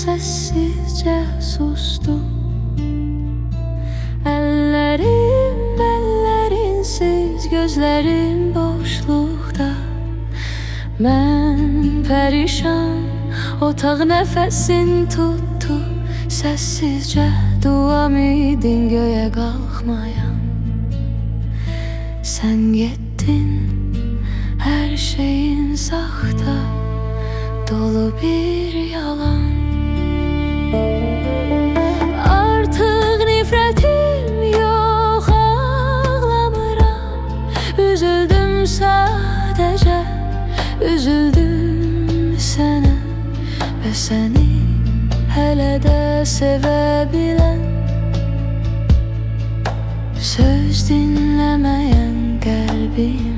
sessizce sustum. Ellerim ellerinsiz, gözlerim boşlukta. Ben perişan, otaq nəfəsin tuttu. Səssizcə duam idin göğe qalxmayan. Sen gittin, her şeyin sahta, dolu bir yalan. Artık nifretim yok, ağlamıram. Üzüldüm sadece, üzüldüm sana ve seni hele de sevebilen. Söz dinlemeyen kalbime.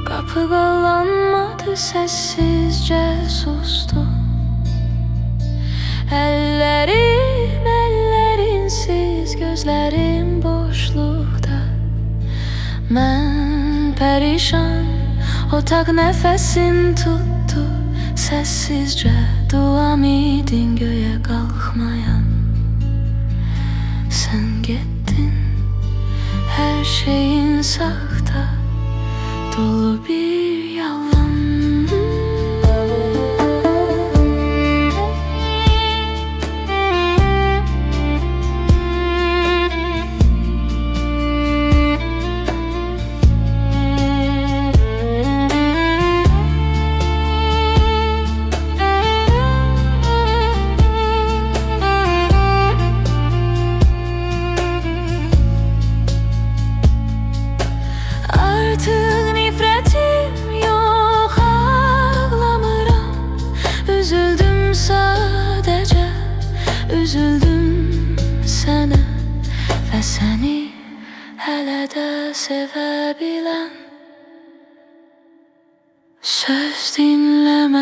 Kapı kalanmadı, sessizce sustu. Ellerim ellerinsiz, gözlerim boşlukta. Ben perişan, otaq nəfəsim tuttu. Sessizce duam idin göğe qalxmayan. Sen gittin, her şeyin sahta, dolu bir yalan. Artık nifretim yok, ağlamıram. Üzüldüm sadece, üzüldüm sana ve seni hele de sevebilen. Söz dinleme